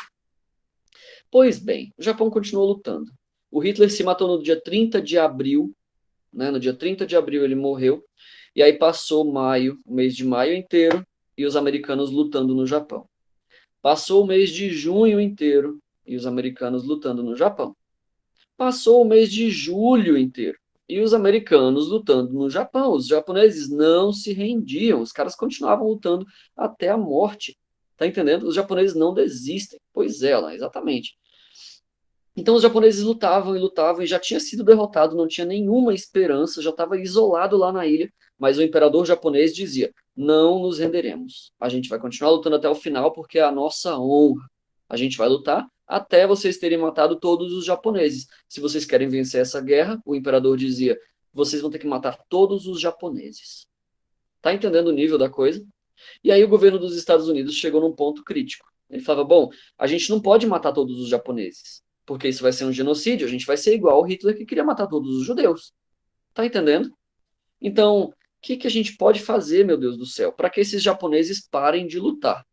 Pois bem, o Japão continuou lutando. O Hitler se matou no dia 30 de abril, né? No dia 30 de abril ele morreu, e aí passou maio, o mês de maio inteiro, e os americanos lutando no Japão. Passou o mês de junho inteiro, e os americanos lutando no Japão. Passou o mês de julho inteiro, e os americanos lutando no Japão. Os japoneses não se rendiam, os caras continuavam lutando até a morte. Tá entendendo? Os japoneses não desistem. Pois é, lá, exatamente. Então os japoneses lutavam e lutavam e já tinha sido derrotado, não tinha nenhuma esperança, já estava isolado lá na ilha, mas o imperador japonês dizia: não nos renderemos. A gente vai continuar lutando até o final porque é a nossa honra. A gente vai lutar até vocês terem matado todos os japoneses. Se vocês querem vencer essa guerra, o imperador dizia: vocês vão ter que matar todos os japoneses. Tá entendendo o nível da coisa? E aí o governo dos Estados Unidos chegou num ponto crítico. Ele falava: bom, a gente não pode matar todos os japoneses, porque isso vai ser um genocídio, a gente vai ser igual ao Hitler que queria matar todos os judeus. Tá entendendo? Então, o que a gente pode fazer, meu Deus do céu, para que esses japoneses parem de lutar?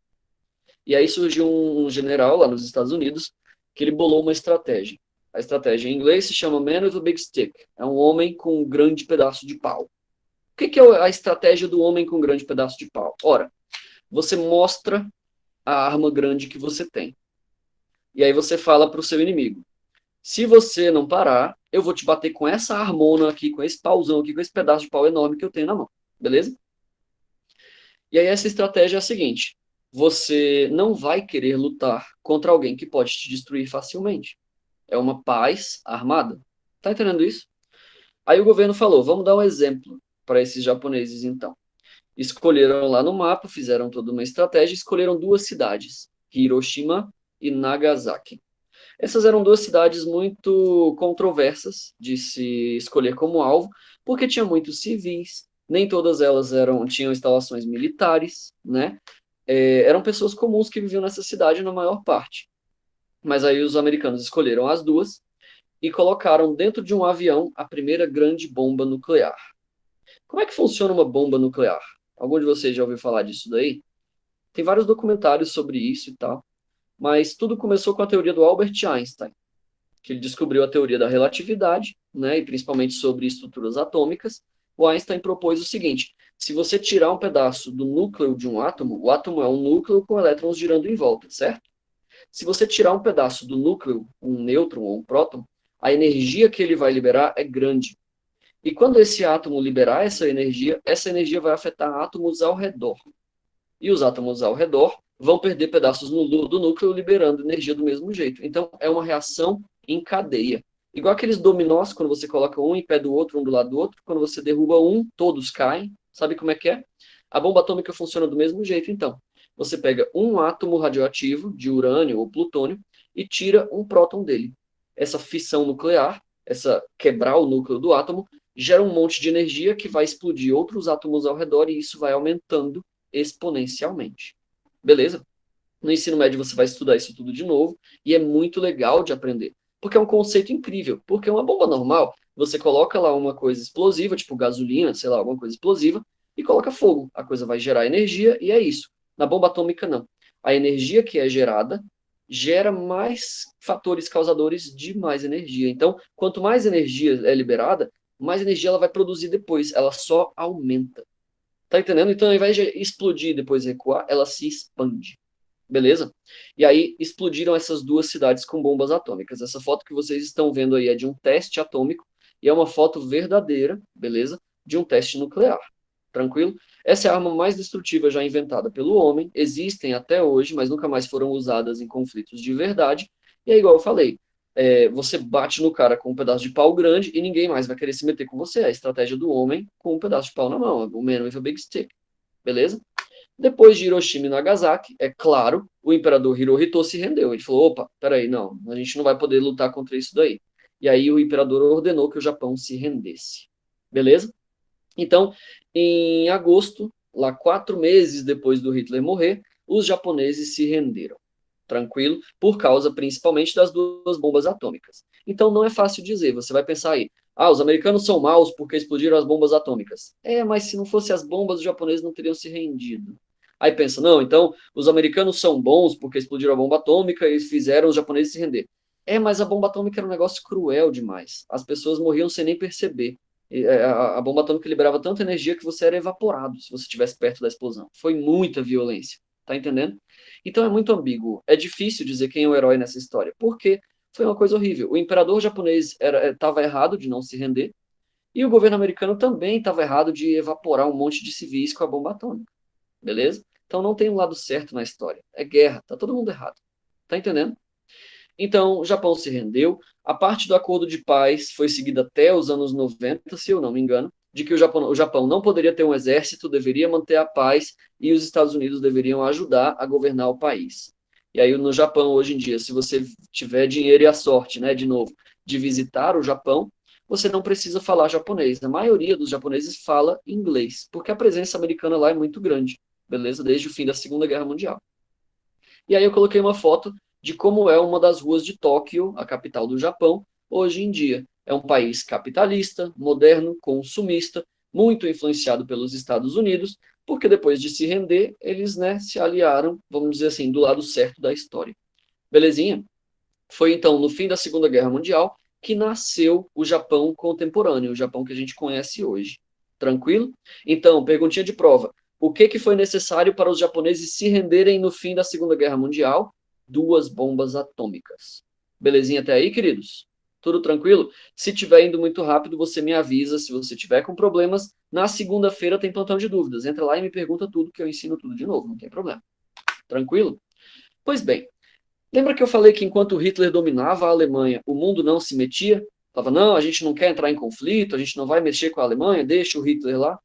E aí surgiu um general lá nos Estados Unidos que ele bolou uma estratégia. A estratégia em inglês se chama Man with a Big Stick. É um homem com um grande pedaço de pau. O que é a estratégia do homem com um grande pedaço de pau? Ora, você mostra a arma grande que você tem. E aí você fala para o seu inimigo: se você não parar, eu vou te bater com essa armona aqui, com esse pauzão aqui, com esse pedaço de pau enorme que eu tenho na mão. Beleza? E aí essa estratégia é a seguinte: você não vai querer lutar contra alguém que pode te destruir facilmente. É uma paz armada. Tá entendendo isso? Aí o governo falou: vamos dar um exemplo para esses japoneses então. Escolheram lá no mapa, fizeram toda uma estratégia, escolheram 2 cidades, Hiroshima e Nagasaki. Essas eram 2 cidades muito controversas de se escolher como alvo, porque tinha muitos civis, nem todas elas tinham instalações militares, né? Eram pessoas comuns que viviam nessa cidade na maior parte. Mas aí os americanos escolheram as 2 e colocaram dentro de um avião a primeira grande bomba nuclear. Como é que funciona uma bomba nuclear? Algum de vocês já ouviu falar disso daí? Tem vários documentários sobre isso e tal, mas tudo começou com a teoria do Albert Einstein, que ele descobriu a teoria da relatividade, né, e principalmente sobre estruturas atômicas. O Einstein propôs o seguinte: se você tirar um pedaço do núcleo de um átomo, o átomo é um núcleo com elétrons girando em volta, certo? Se você tirar um pedaço do núcleo, um nêutron ou um próton, a energia que ele vai liberar é grande. E quando esse átomo liberar essa energia vai afetar átomos ao redor. E os átomos ao redor vão perder pedaços do núcleo, liberando energia do mesmo jeito. Então, é uma reação em cadeia. Igual aqueles dominós, quando você coloca um em pé do outro, um do lado do outro, quando você derruba um, todos caem. Sabe como é que é? A bomba atômica funciona do mesmo jeito, então. Você pega um átomo radioativo, de urânio ou plutônio, e tira um próton dele. Essa fissão nuclear, essa quebrar o núcleo do átomo, gera um monte de energia que vai explodir outros átomos ao redor e isso vai aumentando exponencialmente. Beleza? No ensino médio você vai estudar isso tudo de novo e é muito legal de aprender, porque é um conceito incrível, porque uma bomba normal, você coloca lá uma coisa explosiva, tipo gasolina, sei lá, alguma coisa explosiva, e coloca fogo. A coisa vai gerar energia e é isso. Na bomba atômica, não. A energia que é gerada gera mais fatores causadores de mais energia. Então, quanto mais energia é liberada, mais energia ela vai produzir depois. Ela só aumenta. Tá entendendo? Então, ao invés de explodir e depois recuar, ela se expande. Beleza? E aí explodiram essas duas cidades com bombas atômicas. Essa foto que vocês estão vendo aí é de um teste atômico e é uma foto verdadeira, beleza? De um teste nuclear. Tranquilo? Essa é a arma mais destrutiva já inventada pelo homem. Existem até hoje, mas nunca mais foram usadas em conflitos de verdade. E é igual eu falei, você bate no cara com um pedaço de pau grande e ninguém mais vai querer se meter com você. É a estratégia do homem com um pedaço de pau na mão. O man with a big stick. Beleza? Depois de Hiroshima e Nagasaki, é claro, o imperador Hirohito se rendeu. Ele falou, opa, peraí, não, a gente não vai poder lutar contra isso daí. E aí o imperador ordenou que o Japão se rendesse. Beleza? Então, em agosto, lá 4 meses depois do Hitler morrer, os japoneses se renderam. Tranquilo? Por causa, principalmente, das duas bombas atômicas. Então, não é fácil dizer. Você vai pensar aí, os americanos são maus porque explodiram as bombas atômicas. Mas se não fosse as bombas, os japoneses não teriam se rendido. Aí pensa, não, então os americanos são bons porque explodiram a bomba atômica e fizeram os japoneses se render. Mas a bomba atômica era um negócio cruel demais. As pessoas morriam sem nem perceber. A bomba atômica liberava tanta energia que você era evaporado se você estivesse perto da explosão. Foi muita violência. Tá entendendo? Então é muito ambíguo. É difícil dizer quem é o herói nessa história. Porque foi uma coisa horrível. O imperador japonês estava errado de não se render. E o governo americano também estava errado de evaporar um monte de civis com a bomba atômica. Beleza? Então não tem um lado certo na história. É guerra. Tá todo mundo errado. Tá entendendo? Então, o Japão se rendeu. A parte do acordo de paz foi seguida até os anos 90, se eu não me engano, de que o Japão não poderia ter um exército, deveria manter a paz e os Estados Unidos deveriam ajudar a governar o país. E aí, no Japão, hoje em dia, se você tiver dinheiro e a sorte, né, de novo, de visitar o Japão, você não precisa falar japonês. A maioria dos japoneses fala inglês, porque a presença americana lá é muito grande, beleza? Desde o fim da Segunda Guerra Mundial. E aí eu coloquei uma foto de como é uma das ruas de Tóquio, a capital do Japão, hoje em dia. É um país capitalista, moderno, consumista, muito influenciado pelos Estados Unidos, porque depois de se render, eles, né, se aliaram, vamos dizer assim, do lado certo da história. Belezinha? Foi então no fim da Segunda Guerra Mundial que nasceu o Japão contemporâneo, o Japão que a gente conhece hoje. Tranquilo? Então, perguntinha de prova. O que foi necessário para os japoneses se renderem no fim da Segunda Guerra Mundial? 2 bombas atômicas. Belezinha até aí, queridos? Tudo tranquilo? Se estiver indo muito rápido, você me avisa. Se você tiver com problemas, na segunda-feira tem plantão de dúvidas. Entra lá e me pergunta tudo, que eu ensino tudo de novo, não tem problema. Tranquilo? Pois bem, lembra que eu falei que enquanto Hitler dominava a Alemanha, o mundo não se metia? Falava, não, a gente não quer entrar em conflito, a gente não vai mexer com a Alemanha, deixa o Hitler lá.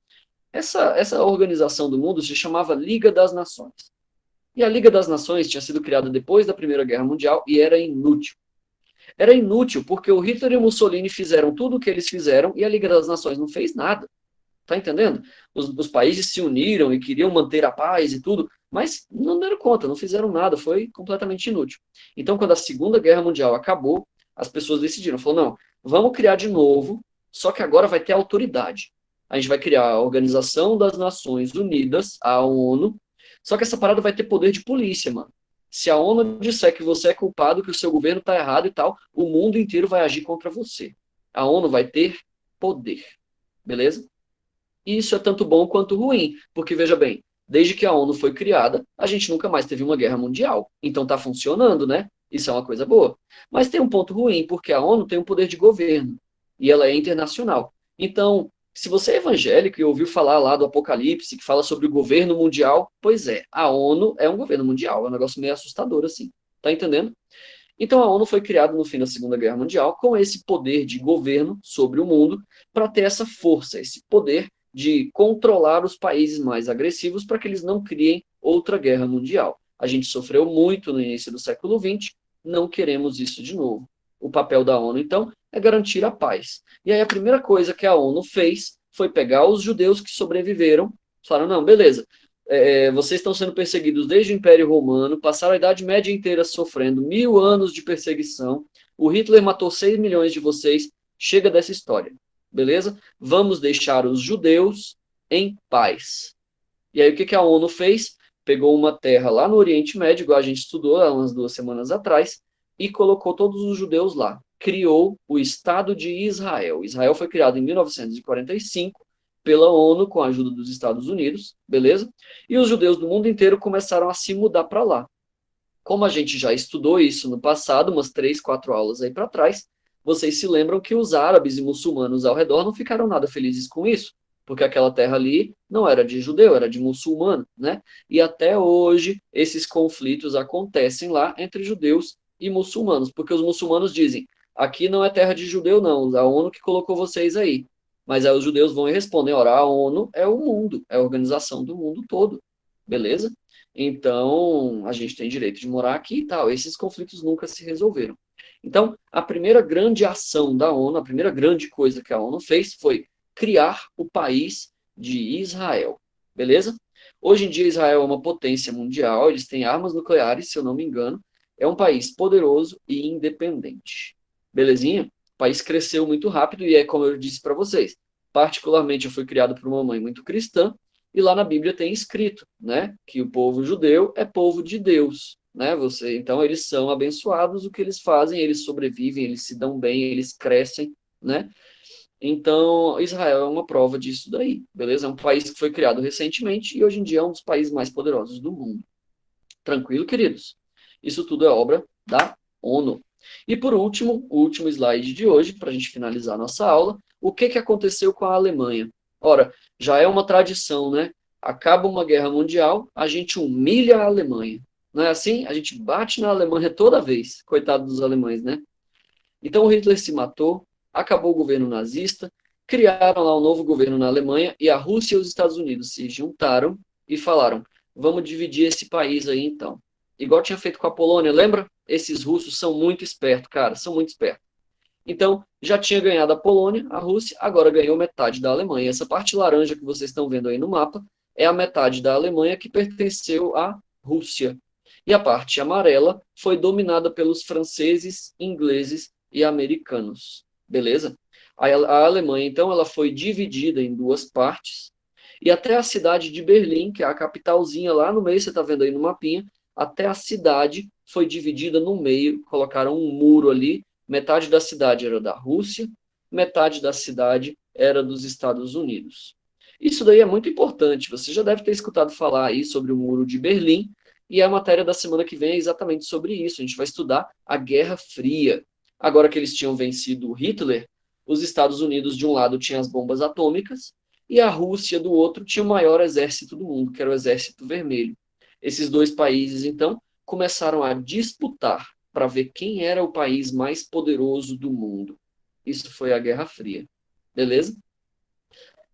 Essa organização do mundo se chamava Liga das Nações. E a Liga das Nações tinha sido criada depois da Primeira Guerra Mundial e era inútil. Era inútil porque o Hitler e o Mussolini fizeram tudo o que eles fizeram e a Liga das Nações não fez nada. Tá entendendo? Os países se uniram e queriam manter a paz e tudo, mas não deram conta, não fizeram nada, foi completamente inútil. Então, quando a Segunda Guerra Mundial acabou, as pessoas decidiram, falaram, não, vamos criar de novo, só que agora vai ter autoridade. A gente vai criar a Organização das Nações Unidas, a ONU, só que essa parada vai ter poder de polícia, mano. Se a ONU disser que você é culpado, que o seu governo tá errado e tal, o mundo inteiro vai agir contra você. A ONU vai ter poder. Beleza? E isso é tanto bom quanto ruim, porque veja bem, desde que a ONU foi criada, a gente nunca mais teve uma guerra mundial. Então tá funcionando, né? Isso é uma coisa boa. Mas tem um ponto ruim, porque a ONU tem um poder de governo e ela é internacional. Então, se você é evangélico e ouviu falar lá do Apocalipse, que fala sobre o governo mundial, pois é, a ONU é um governo mundial, é um negócio meio assustador assim, tá entendendo? Então a ONU foi criada no fim da Segunda Guerra Mundial com esse poder de governo sobre o mundo para ter essa força, esse poder de controlar os países mais agressivos para que eles não criem outra guerra mundial. A gente sofreu muito no início do século XX, não queremos isso de novo. O papel da ONU, então, é garantir a paz. E aí a primeira coisa que a ONU fez foi pegar os judeus que sobreviveram, falaram, não, beleza, vocês estão sendo perseguidos desde o Império Romano, passaram a Idade Média inteira sofrendo 1000 anos de perseguição, o Hitler matou 6 milhões de vocês, chega dessa história, beleza? Vamos deixar os judeus em paz. E aí o que a ONU fez? Pegou uma terra lá no Oriente Médio, igual a gente estudou há umas 2 semanas atrás, e colocou todos os judeus lá. Criou o Estado de Israel. Israel foi criado em 1945 pela ONU, com a ajuda dos Estados Unidos, beleza? E os judeus do mundo inteiro começaram a se mudar para lá. Como a gente já estudou isso no passado, umas 3, 4 aulas aí para trás, vocês se lembram que os árabes e muçulmanos ao redor não ficaram nada felizes com isso, porque aquela terra ali não era de judeu, era de muçulmano, né? E até hoje esses conflitos acontecem lá entre judeus e muçulmanos, porque os muçulmanos dizem, aqui não é terra de judeu não, a ONU que colocou vocês aí. Mas aí os judeus vão e respondem, ora, a ONU é o mundo, é a organização do mundo todo, beleza? Então, a gente tem direito de morar aqui e tal. Esses conflitos nunca se resolveram. Então, a primeira grande ação da ONU, a primeira grande coisa que a ONU fez foi criar o país de Israel, beleza? Hoje em dia, Israel é uma potência mundial, eles têm armas nucleares, se eu não me engano, é um país poderoso e independente, belezinha? O país cresceu muito rápido e é como eu disse para vocês, particularmente eu fui criado por uma mãe muito cristã, e lá na Bíblia tem escrito, né, que o povo judeu é povo de Deus, né? Então eles são abençoados, o que eles fazem, eles sobrevivem, eles se dão bem, eles crescem, né? Então, Israel é uma prova disso daí, beleza? É um país que foi criado recentemente e hoje em dia é um dos países mais poderosos do mundo. Tranquilo, queridos? Isso tudo é obra da ONU. E por último, o último slide de hoje, para a gente finalizar a nossa aula, o que aconteceu com a Alemanha? Ora, já é uma tradição, né? Acaba uma guerra mundial, a gente humilha a Alemanha. Não é assim? A gente bate na Alemanha toda vez. Coitado dos alemães, né? Então Hitler se matou, acabou o governo nazista, criaram lá um novo governo na Alemanha e a Rússia e os Estados Unidos se juntaram e falaram, vamos dividir esse país aí então. Igual tinha feito com a Polônia, lembra? Esses russos são muito espertos, cara, são muito espertos. Então, já tinha ganhado a Polônia, a Rússia, agora ganhou metade da Alemanha. Essa parte laranja que vocês estão vendo aí no mapa é a metade da Alemanha que pertenceu à Rússia. E a parte amarela foi dominada pelos franceses, ingleses e americanos. Beleza? A Alemanha, então, ela foi dividida em 2 partes. E até a cidade de Berlim, que é a capitalzinha lá no meio, você está vendo aí no mapinha, até a cidade foi dividida no meio, colocaram um muro ali, metade da cidade era da Rússia, metade da cidade era dos Estados Unidos. Isso daí é muito importante, você já deve ter escutado falar aí sobre o Muro de Berlim, e a matéria da semana que vem é exatamente sobre isso, a gente vai estudar a Guerra Fria. Agora que eles tinham vencido Hitler, os Estados Unidos de um lado tinham as bombas atômicas, e a Rússia do outro tinha o maior exército do mundo, que era o Exército Vermelho. Esses 2 países, então, começaram a disputar para ver quem era o país mais poderoso do mundo. Isso foi a Guerra Fria. Beleza?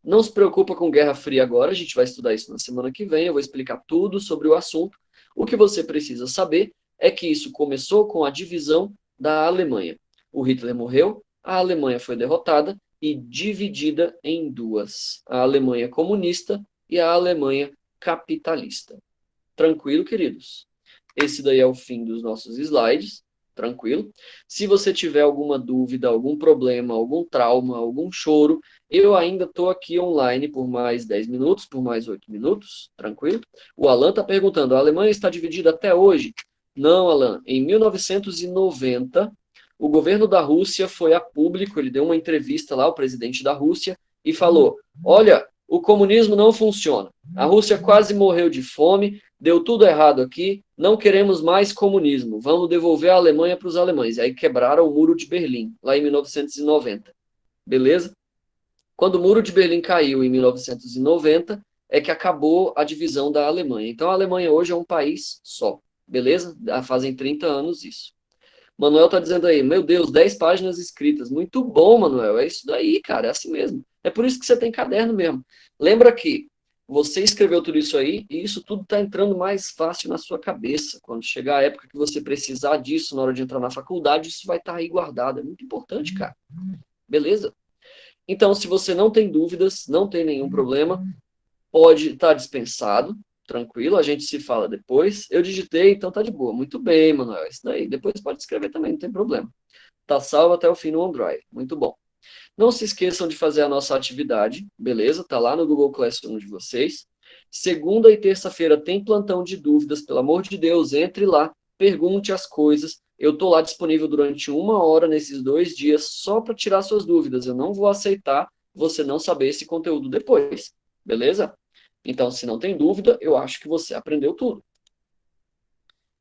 Não se preocupa com Guerra Fria agora, a gente vai estudar isso na semana que vem, eu vou explicar tudo sobre o assunto. O que você precisa saber é que isso começou com a divisão da Alemanha. O Hitler morreu, a Alemanha foi derrotada e dividida em 2. A Alemanha comunista e a Alemanha capitalista. Tranquilo, queridos? Esse daí é o fim dos nossos slides, tranquilo? Se você tiver alguma dúvida, algum problema, algum trauma, algum choro, eu ainda estou aqui online por mais 10 minutos, por mais 8 minutos, tranquilo? O Alan está perguntando, a Alemanha está dividida até hoje? Não, Alan. Em 1990, o governo da Rússia foi a público, ele deu uma entrevista lá, o presidente da Rússia, e falou, olha, o comunismo não funciona. A Rússia quase morreu de fome, deu tudo errado aqui, não queremos mais comunismo, vamos devolver a Alemanha para os alemães. E aí quebraram o Muro de Berlim, lá em 1990. Beleza? Quando o Muro de Berlim caiu em 1990, é que acabou a divisão da Alemanha. Então a Alemanha hoje é um país só. Beleza? Fazem 30 anos isso. Manuel está dizendo aí, meu Deus, 10 páginas escritas. Muito bom, Manuel. É isso daí, cara. É assim mesmo. É por isso que você tem caderno mesmo. Lembra que você escreveu tudo isso aí, e isso tudo está entrando mais fácil na sua cabeça. Quando chegar a época que você precisar disso na hora de entrar na faculdade, isso vai estar aí guardado. É muito importante, cara. Beleza? Então, se você não tem dúvidas, não tem nenhum problema, pode estar dispensado, tranquilo, a gente se fala depois. Eu digitei, então tá de boa. Muito bem, Manuel. Isso daí. Depois pode escrever também, não tem problema. Tá salvo até o fim no OneDrive. Muito bom. Não se esqueçam de fazer a nossa atividade, beleza? Tá lá no Google Classroom de vocês. Segunda e terça-feira tem plantão de dúvidas, pelo amor de Deus, entre lá, pergunte as coisas. Eu tô lá disponível durante 1 hora nesses 2 dias só para tirar suas dúvidas. Eu não vou aceitar você não saber esse conteúdo depois, beleza? Então, se não tem dúvida, eu acho que você aprendeu tudo.